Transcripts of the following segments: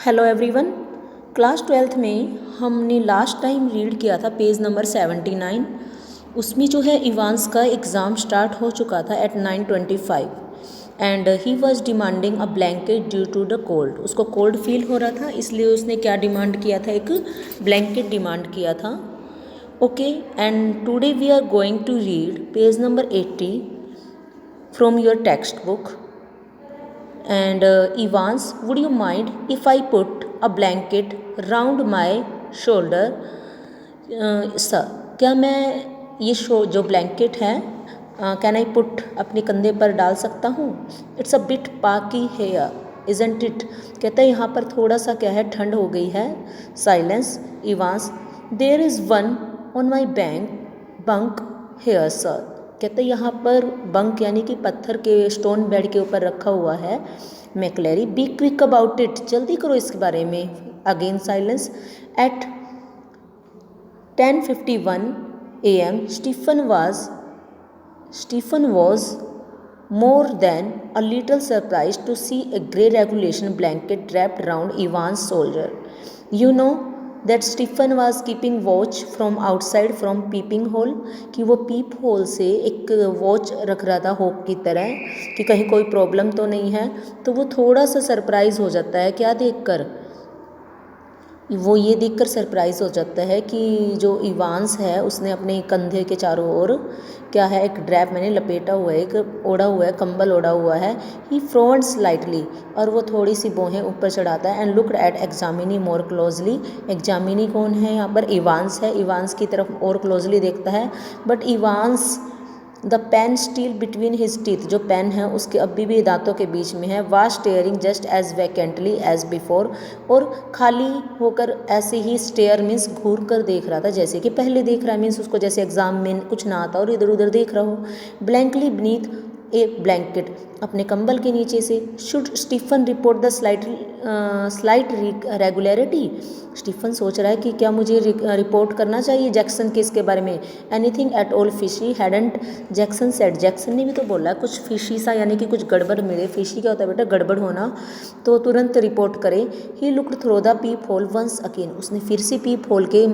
Hello everyone. Class 12th में हमने last time read किया था पेज नंबर 79। उसमें जो है इवांस का एग्ज़ाम स्टार्ट हो चुका था at 9:25 and he was demanding a blanket due to the cold. उसको कोल्ड फील हो रहा था, इसलिए उसने क्या डिमांड किया था, एक ब्लैंकेट डिमांड किया था। Okay, and today we are going to read page number 80 from your text book. And Evans, would you mind if I put a blanket round my shoulder? Sir, क्या मैं ये जो blanket है can I put अपने कंधे पर डाल सकता हूँ? इट्स अ बिट पाकी हेयर इजंट इट। कहता है यहाँ पर थोड़ा सा क्या है, ठंड हो गई है। Silence. Evans, there is one on my bunk here sir. कहते हैं यहाँ पर बंक यानी कि पत्थर के स्टोन बेड के ऊपर रखा हुआ है। McLeary, be quick about it, जल्दी करो इसके बारे में। Again silence. At 10:51 AM Stephen was more than a little surprised to see a grey regulation blanket wrapped round Ivan's shoulder. You know that Stephen was keeping watch from outside from peeping hole, कि वो पीप whole से एक watch रख रहा था होक की तरह कि कहीं कोई प्रॉब्लम तो नहीं है। तो वो थोड़ा सा सरप्राइज़ हो जाता है, क्या देखकर, वो ये देखकर सरप्राइज़ हो जाता है कि जो इवांस है उसने अपने कंधे के चारों ओर क्या है, एक ड्रैप मैंने लपेटा हुआ है, एक ओढ़ा हुआ है, कंबल ओढ़ा हुआ है। ही फ्रॉन्ट स्लाइटली, और वो थोड़ी सी भौहें ऊपर चढ़ाता है। And looked at examinee more closely. Examinee कौन है यहाँ पर? इवांस है। इवांस की तरफ और क्लोजली देखता है। But Evans the pen still between his teeth, जो पेन है उसके अभी भी दांतों के बीच में है। Was staring just as vacantly as before, और खाली होकर ऐसे ही स्टेयर मीन्स घूर कर देख रहा था जैसे कि पहले देख रहा है, मीन्स उसको जैसे एग्जाम में कुछ ना आता और इधर उधर देख रहा हो। ब्लैंकली बीनीथ ए ब्लैंकेट, अपने कंबल के नीचे से। Should Stephen report the slight regularity, Stephen सोच रहा है कि क्या मुझे रिपोर्ट करना चाहिए जैक्सन के इसके बारे में। Anything at all fishy hadn't Jackson said, Jackson ने भी तो बोला कुछ फिशी सा, यानी कि कुछ गड़बड़ मिले। फिशी क्या होता है बेटा? गड़बड़ होना, तो तुरंत रिपोर्ट करे। He looked through the peep hole once again, उसने फिर से पीप होल के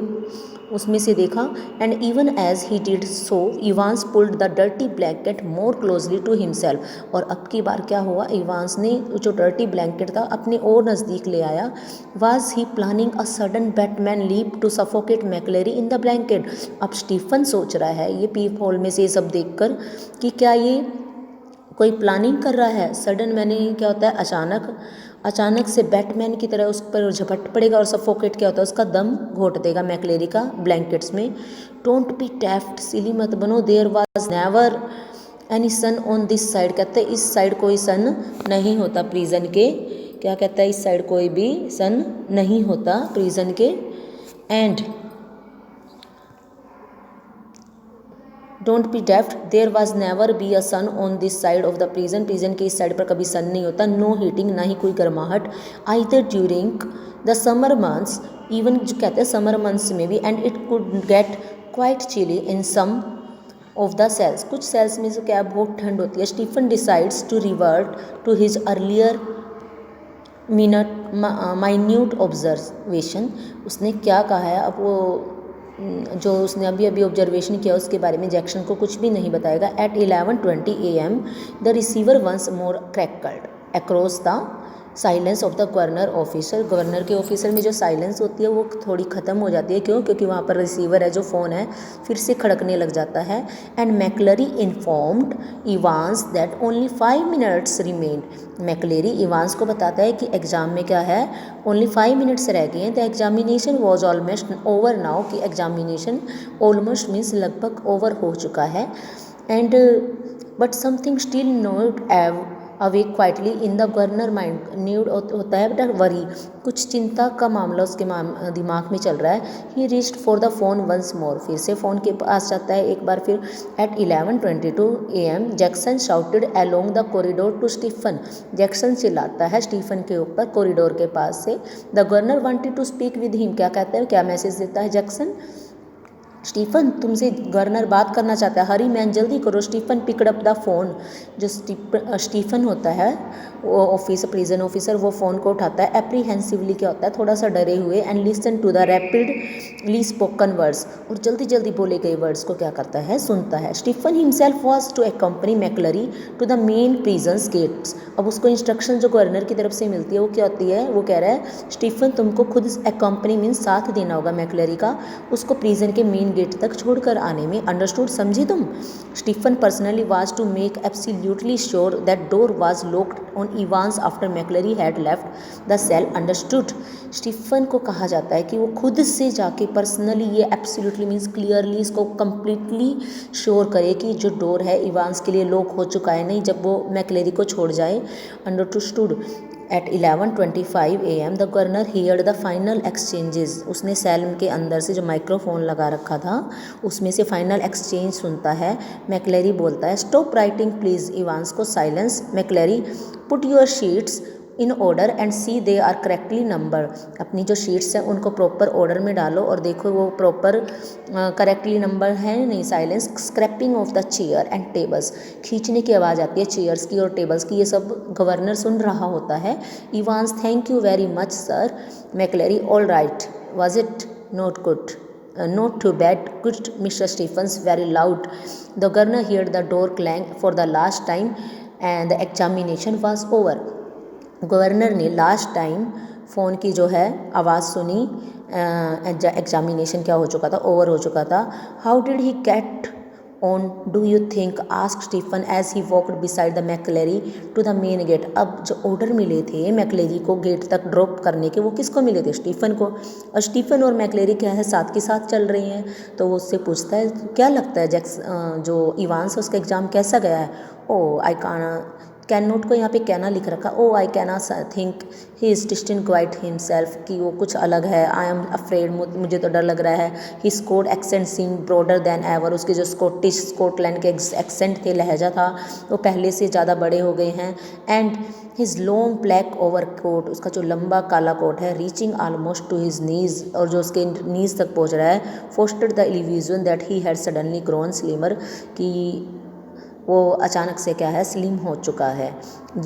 उसमें से देखा। And even as he did so Evans pulled the dirty blanket more closely to himself, और अब की बार क्या हुआ, इवांस ने जो डर्टी ब्लैंकेट था अपने और नज़दीक ले आया। Was he planning a sudden batman leap to suffocate McCleery in the blanket. अब स्टीफन सोच रहा है ये पीप होल में से ये सब देखकर कि क्या ये कोई प्लानिंग कर रहा है। सडन मैंने क्या होता है, अचानक, अचानक से बैटमैन की तरह उस पर झपट पड़ेगा, और सफोकेट क्या होता है, उसका दम घोट देगा मैक्लेरी का ब्लैंकेट्स में। डोंट बी टैफ्ट, सिली मत बनो। There was never any sun on this side, कहते हैं इस साइड कोई सन नहीं होता प्रिजन के। क्या कहता है? इस साइड कोई भी सन नहीं होता प्रिजन के। And don't be daft, there was never be a son on this side of the prison, prison के इस साइड पर कभी सन नहीं होता। नो हीटिंग, ना ही कोई गर्माहट। Either during the summer months, even जो कहते हैं समर मंथ्स में भी। And it could get quite chilly in some of the cells, कुछ सेल्स में जो क्या बहुत ठंड होती है। Stephen decides to revert to his earlier minute observation. उसने क्या कहा है, अब वो जो उसने अभी अभी ऑब्जर्वेशन किया उसके बारे में जैक्सन को कुछ भी नहीं बताएगा। At 11:20 AM the receiver once more crackled across the silence of the governor officer. Governor के ऑफिसर में जो साइलेंस होती है वो थोड़ी ख़त्म हो जाती है। क्यों? क्योंकि वहाँ पर रिसीवर है, जो फ़ोन है फिर से खड़कने लग जाता है। And McCleery informed Evans that only 5 minutes remained. McCleery Evans को बताता है कि एग्ज़ाम में क्या है, ओनली 5 मिनट्स रह गए हैं। The examination was almost over now, कि एग्जामिनेशन ऑलमोस्ट मीन्स लगभग ओवर हो चुका है। And but something still not away quietly in the governor mind, nude होता है बेटा वरी, कुछ चिंता का मामला उसके दिमाग में चल रहा है। He reached for the phone once more, फिर से फ़ोन के पास जाता है एक बार फिर। At 11:22 AM Jackson shouted along the corridor to Stephen, Jackson चिल्लाता है स्टीफन के ऊपर कॉरिडोर के पास से। The governor wanted to speak with him, क्या कहता है, क्या मैसेज देता है जैक्सन? स्टीफन तुमसे गवर्नर बात करना चाहता है, हरी मैन जल्दी करो। Stephen picked up the phone. जो स्टीफन होता है वो प्रिजन ऑफिसर, वो फ़ोन को उठाता है। एप्रीहेंसिवली क्या होता है, थोड़ा सा डरे हुए। And listen to the rapidly spoken words, और जल्दी जल्दी बोले गए वर्ड्स को क्या करता है, सुनता है। Stephen himself was to accompany McCleery to the main prisons gates. अब उसको इंस्ट्रक्शन जो गवर्नर की तरफ से मिलती है वो क्या होती है, वो कह रहा है स्टीफन तुमको खुद एक्कम्पनी मीन्स साथ देना होगा मैकलरी का, उसको प्रिजन के मेन गेट तक छोड़कर आने में। अंडरस्टूड, समझी तुम। Stephen personally was to make absolutely sure that door was locked on Evans after McLeary had left the cell. Understood, Stephen को कहा जाता है कि वो खुद से जाके पर्सनली ये एब्सोल्युटली मीन्स क्लियरली इसको कंप्लीटली श्योर करे कि जो डोर है इवांस के लिए लॉक हो चुका है, नहीं जब वो मैकलरी को छोड़ जाए। Understood. At 11:25 AM the governor heard the final exchanges. उसने सेल के अंदर से जो माइक्रोफोन लगा रखा था उसमें से फाइनल एक्सचेंज सुनता है। मैकलरी बोलता है स्टॉप राइटिंग प्लीज़। इवांस को silence. McLeary put your sheets in order and see they are correctly number. अपनी जो शीट्स हैं उनको प्रॉपर ऑर्डर में डालो और देखो वो प्रॉपर करेक्टली नंबर है नहीं। Silence. Scraping of the chair and tables. खींचने की आवाज़ आती है चेयर्स की और टेबल्स की, ये सब गवर्नर सुन रहा होता है। Evans thank you very much sir. मैकलरी all right was it not good not too bad good Mr. Stephens very loud. The governor heard the door clang for the last time and the examination was over. Governor ने last time phone की जो है आवाज़ सुनी। Examination क्या हो चुका था, ओवर हो चुका था। How did he get on do you think, ask Stephen as he walked beside the McLeary to the main gate. अब जो ऑर्डर मिले थे मैकलरी को गेट तक ड्रॉप करने के, वो किसको मिले थे, स्टीफन को। और स्टीफन और मैकलरी क्या है, साथ के साथ चल रही हैं। तो वो उससे पूछता है क्या लगता है जो इवांस है उसका एग्ज़ाम कैसा गया है। ओ आई कैन नोट को यहाँ पे कैना लिख रखा। Oh I canna think he is distressing quite himself, कि वो कुछ अलग है। आई एम अफ्रेड, मुझे तो डर लग रहा है। ही स्कोट एक्सेंट सीम ब्रॉडर दैन एवर। उसके जो स्कॉटलैंड के एक्सेंट थे, लहजा था, वो पहले से ज़्यादा बड़े हो गए हैं। And his long black overcoat, उसका जो लंबा काला कोट है, reaching almost to his knees, और जो उसके नीज तक पहुँच रहा है। Fostered the illusion that he had suddenly grown slimmer, कि वो अचानक से क्या है, स्लिम हो चुका है।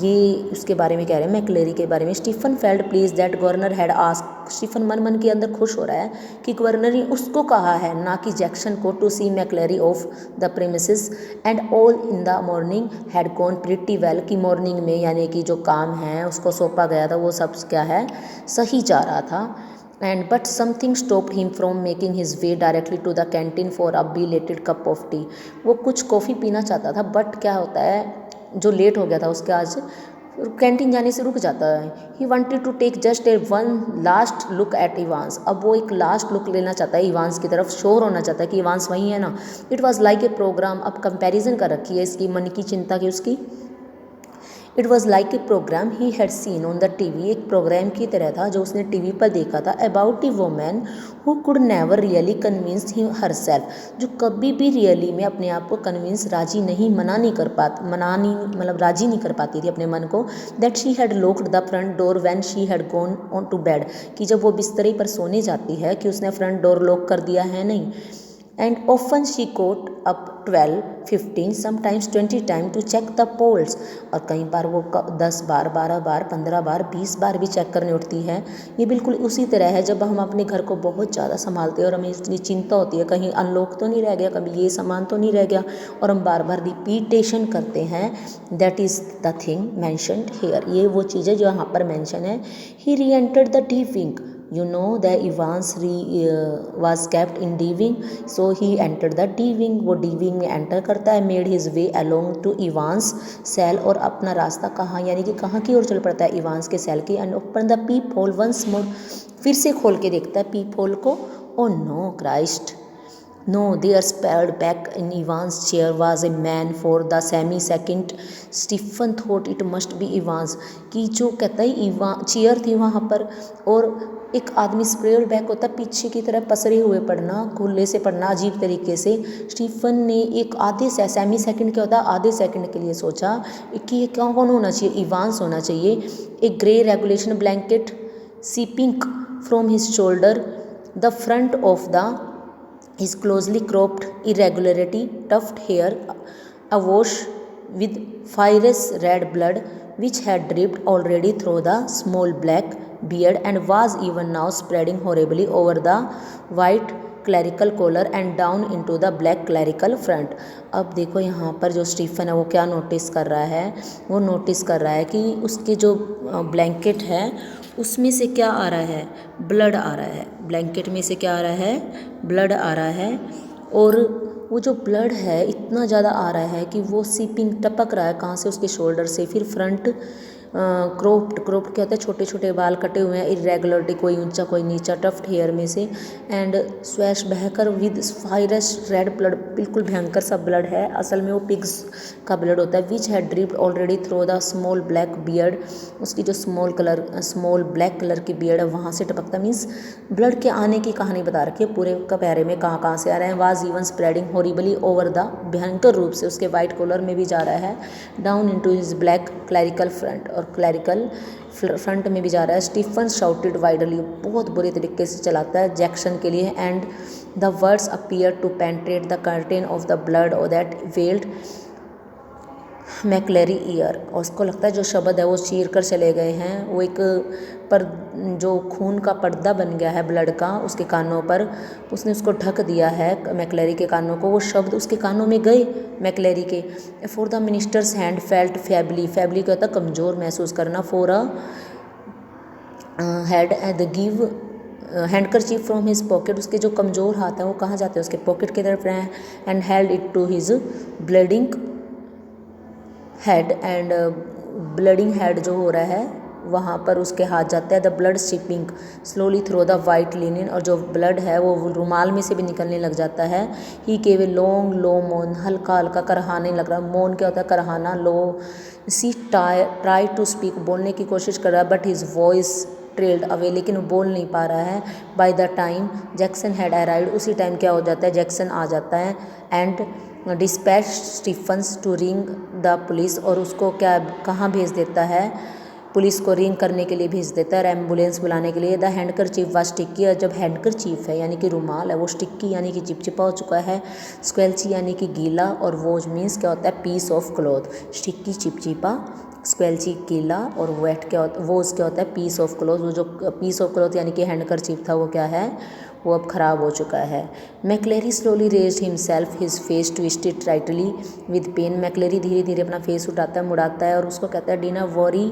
ये उसके बारे में कह रहे हैं, मैकलरी के बारे में। Stephen felt please that governor had ask. Stephen मन मन के अंदर खुश हो रहा है कि गवर्नर ने उसको कहा है, ना कि जैक्सन को, to see McLeary off the premises and all in the morning had gone pretty well, कि मॉर्निंग में यानी कि जो काम है उसको सौंपा गया था वो सब क्या है, सही जा रहा था। And but something stopped him from making his way directly to the canteen for a belated cup of tea. वो कुछ कॉफ़ी पीना चाहता था, बट क्या होता है, जो लेट हो गया था उसके आज कैंटीन जाने से रुक जाता है। He wanted to take just a one last look at Evans. अब वो एक लास्ट लुक लेना चाहता है इवांस की तरफ, श्योर होना चाहता है कि इवांस वही है ना। It was like a programme. अब कंपेरिजन कर रखी है इसकी मन की चिंता की उसकी। It was like a programme he had seen on the TV. एक प्रोग्राम की तरह था जो उसने टीवी पर देखा था। About a woman who could never really convince herself, जो कभी भी रियली में अपने आप को कन्विंस राजी नहीं राजी नहीं कर पाती थी अपने मन को। That she had locked the front door when she had gone on to bed, कि जब वो बिस्तरे पर सोने जाती है कि उसने फ्रंट डोर लॉक कर दिया है नहीं। And often she got up 12, 15, sometimes 20 times to check the polls। और कई बार वो 10 बार, 12 बार, 15 बार, 20 बार भी चेक करने उठती है। ये बिल्कुल उसी तरह है जब हम अपने घर को बहुत ज़्यादा संभालते हैं और हमें इतनी चिंता होती है कहीं अनलॉक तो नहीं रह गया, कभी ये सामान तो नहीं रह गया, और हम बार बार रिपीटेशन करते हैं। That is the thing mentioned here. ये वो चीज़ है जो यहाँ पर मैंशन है। ही री entered the D wing. You know the Evans was kept in D wing, so he entered the D wing। वो D wing में एंटर करता है। made his way along to Evans cell, और अपना रास्ता कहाँ यानी कि कहाँ की ओर चल पड़ता है, इवांस के सेल की। and open the peep hole once more, फिर से खोल के देखता है पीप होल को। oh no Christ no, there spelled back in Evans' chair was a man for the semi-second। Stephen thought it must be Evans, कि जो कहता है चेयर थी वहाँ पर, और एक आदमी स्प्रेड बैक होता है पीछे की तरफ पसरे हुए पढ़ना, खुले से पढ़ना अजीब तरीके से। स्टीफन ने एक आधे सेमी सेकंड क्या होता है, आधे सेकंड के लिए सोचा कि ये कौन होना चाहिए, इवांस होना चाहिए। एक grey regulation blanket seeping from his shoulder the front of the His closely cropped irregularity, tufted hair, awash with fierce red blood, which had dripped already through the small black beard and was even now spreading horribly over the white clerical collar and down into the black clerical front. अब देखो यहाँ पर जो Stephen है वो क्या notice कर रहा है, वो नोटिस कर रहा है कि उसके जो ब्लैंकेट है उसमें से क्या आ रहा है, ब्लड आ रहा है। ब्लैंकेट में से क्या आ रहा है, ब्लड आ रहा है। और वो जो ब्लड है इतना ज़्यादा आ रहा है कि वो सीपिंग टपक रहा है, कहाँ से, उसके शोल्डर से। फिर फ्रंट क्रोप्ड क्या होता है, छोटे छोटे बाल कटे हुए हैं, इरेगुलरिटी, कोई ऊंचा कोई नीचा, टफ्ट हेयर में से। एंड स्वैश बहकर विद फायरस रेड ब्लड, बिल्कुल भयंकर सा ब्लड है, असल में वो पिग्स का ब्लड होता है। Which had dripped already through the small black beard, उसकी जो स्मॉल ब्लैक कलर की बियर्ड है वहाँ से टपकता। मीन्स ब्लड के आने की कहानी बता रखी है पूरे का पैरे में, कहाँ कहाँ से आ रहे हैं। Was even spreading horribly over the, भयंकर रूप से उसके वाइट कॉलर में भी जा रहा है, down into his black clerical front, और क्लैरिकल फ्रंट में भी जा रहा है। स्टीफन शाउटेड वाइडली, बहुत बुरे तरीके से चलाता है जैक्सन के लिए। And the words appear to penetrate the curtain of the blood और दैट वेल्ड मैक्लेरी ईयर। और उसको लगता है जो शब्द है वो चीर कर चले गए हैं, वो एक पर जो खून का पर्दा बन गया है ब्लड का उसके कानों पर, उसने उसको ढक दिया है मैक्लेरी के कानों को। वो शब्द उसके कानों में गए मैक्लेरी के। For the minister's hand felt feebly, feebly क्या होता है, कमज़ोर महसूस करना। For a had the give handkerchief from his pocket, उसके जो कमज़ोर हाथ हैं वो कहाँ जाते हैं, उसके पॉकेट की तरफ रहे हैं। And held it to his bleeding head, and bleeding head जो हो रहा है वहाँ पर उसके हाथ जाता है। The blood shipping slowly through the white linen, और जो ब्लड है वो रुमाल में से भी निकलने लग जाता है। ही केव ए लॉन्ग लो मोन, हल्का हल्का करहाने लग रहा है। मोन क्या होता है, करहाना, लो। सी ट्राई टू स्पीक, बोलने की कोशिश कर रहा है, but his voice trailed away, लेकिन वो बोल नहीं पा रहा है। By the time Jackson had arrived, उसी टाइम क्या हो जाता है, जैक्सन आ जाता है। And dispatch Stephens to ring the police, और उसको क्या कहाँ भेज देता है, पुलिस को रिंग करने के लिए भेज देता है, एम्बुलेंस बुलाने के लिए। द हैंडकर चीफ व स्टिक्की, और जब हैंडकर चीफ है यानी कि रुमाल है वो स्टिक्की यानी कि चिपचिपा हो चुका है, स्क्वेल्ची यानी कि गीला, और वोज मीन्स क्या होता है, पीस ऑफ क्लॉथ। स्टिक्की चिपचिपा, स्क्वेल्ची गीला, और वेट क्या होता है, वोज क्या होता है, पीस ऑफ क्लॉथ। वो जो पीस ऑफ क्लॉथ यानी कि हैंडकर चीफ था वो क्या है, वो अब ख़राब हो चुका है। McCleery slowly raised himself, his face twisted tightly with pain. McCleery धीरे धीरे अपना फेस उठाता है, मुड़ाता है, और उसको कहता है, डिना वरी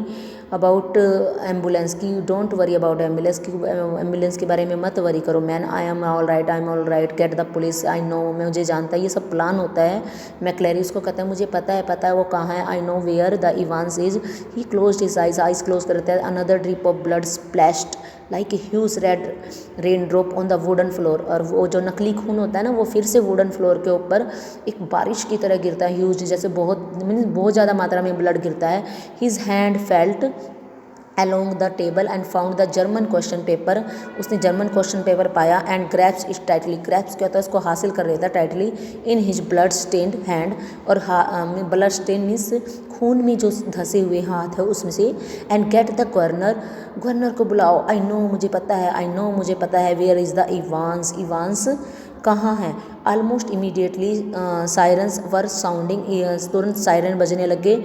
अबाउट एम्बुलेंस की, डोंट वरी अबाउट एम्बुलेंस की, एम्बुलेंस के बारे में मत वरी करो। Man I am all right, I am all right, get the police, I know, मुझे जानता है ये सब प्लान होता है। मैक्लेरी उसको कहता है मुझे पता है वो कहाँ है। I know where the Evans is. He closed his eyes close करता है। Another drip of blood splashed like a huge red rain drop on the wooden floor, और वो जो नकली खून होता है ना वो फिर से वुडन फ्लोर के ऊपर एक बारिश की तरह गिरता है, ह्यूज, जैसे बहुत ज़्यादा मात्रा में ब्लड गिरता है। His hand felt along the table and found the German question paper, उसने जर्मन क्वेश्चन पेपर पाया। And grasps it tightly, grasps क्या होता है, उसको हासिल कर लेता tightly in his blood stained hand, और ब्लड स्टेन मीन्स खून में जो धसे हुए हाथ है उसमें से। And get the governor, governor को बुलाओ। आई नो मुझे पता है, आई नो मुझे पता है। Where is the Evans, Evans कहाँ है। Almost immediately sirens were sounding, तुरंत सायरन बजने लगे।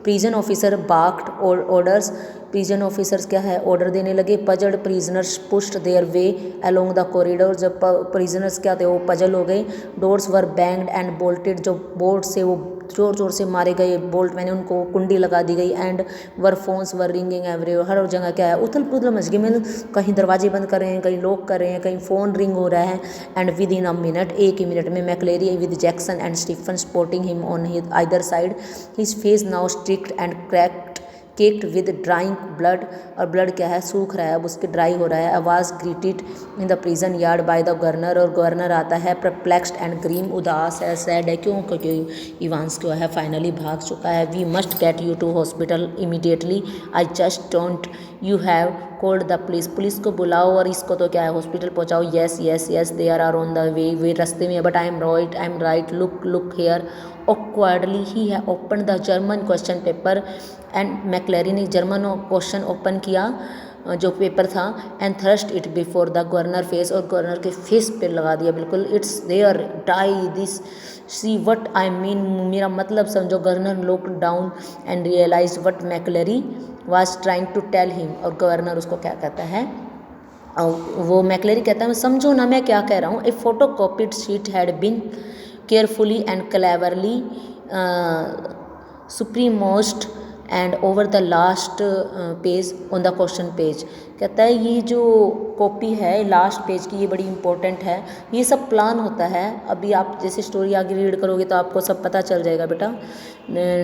Prison officer barked orders, prison officers क्या है, ऑर्डर देने लगे। Puzzled prisoners pushed their way along the corridor, जब प्रिजनर्स क्या थे वो पजल हो गए। Doors were banged and bolted, जो बोल्ट से वो जोर जोर से मारे गए बोल्ट, मैंने उनको कुंडी लगा दी गई। And were phones were ringing everywhere, हर जगह क्या है, उथल पुथल मच गई। मैं कहीं दरवाजे बंद कर रहे हैं, कहीं लॉक कर रहे हैं, कहीं फ़ोन रिंग हो रहा है। And within a minute, एक ही मिनट में, McCleery with Jackson and Stephen supporting him on his either side, his face now strict and cracked caked with drying blood, और ब्लड क्या है, सूख रहा है, अब उसके ड्राई हो रहा है। आवाज़ greeted in the prison yard by the governor, और गवर्नर आता है परप्लेक्स्ड एंड ग्रीम, उदास है, सैड है। क्यों, क्योंकि इवांस जो है फाइनली भाग चुका है। We must get you to hospital immediately, I just don't, you have called the police, police को बुलाओ और इसको तो क्या है हॉस्पिटल पहुंचाओ। Yes yes yes they are on the way रास्ते में, but I am right, look here. Awkwardly he है open the German question paper, and McCleery ने जर्मन क्वेश्चन ओपन किया जो पेपर था and thrust it before the governor face, और governor के face पे लगा दिया बिल्कुल। It's there die this see what I mean, मेरा मतलब समझो। Governor look down and realise what McCleary was trying to tell him, और गवर्नर उसको क्या कहता है, वो मैकलरी कहता है समझो ना मैं क्या कह रहा हूँ। A photocopied sheet had been carefully and cleverly superimposed and over the last page on the question page. कहता है ये जो कॉपी है लास्ट पेज की, ये बड़ी इंपॉर्टेंट है, ये सब प्लान होता है। अभी आप जैसे स्टोरी आगे रीड करोगे तो आपको सब पता चल जाएगा बेटा।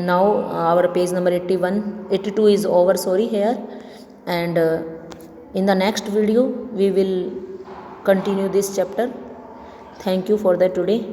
Now our page number 82 is over, sorry here, and in the next video we will continue this chapter. Thank you for the today.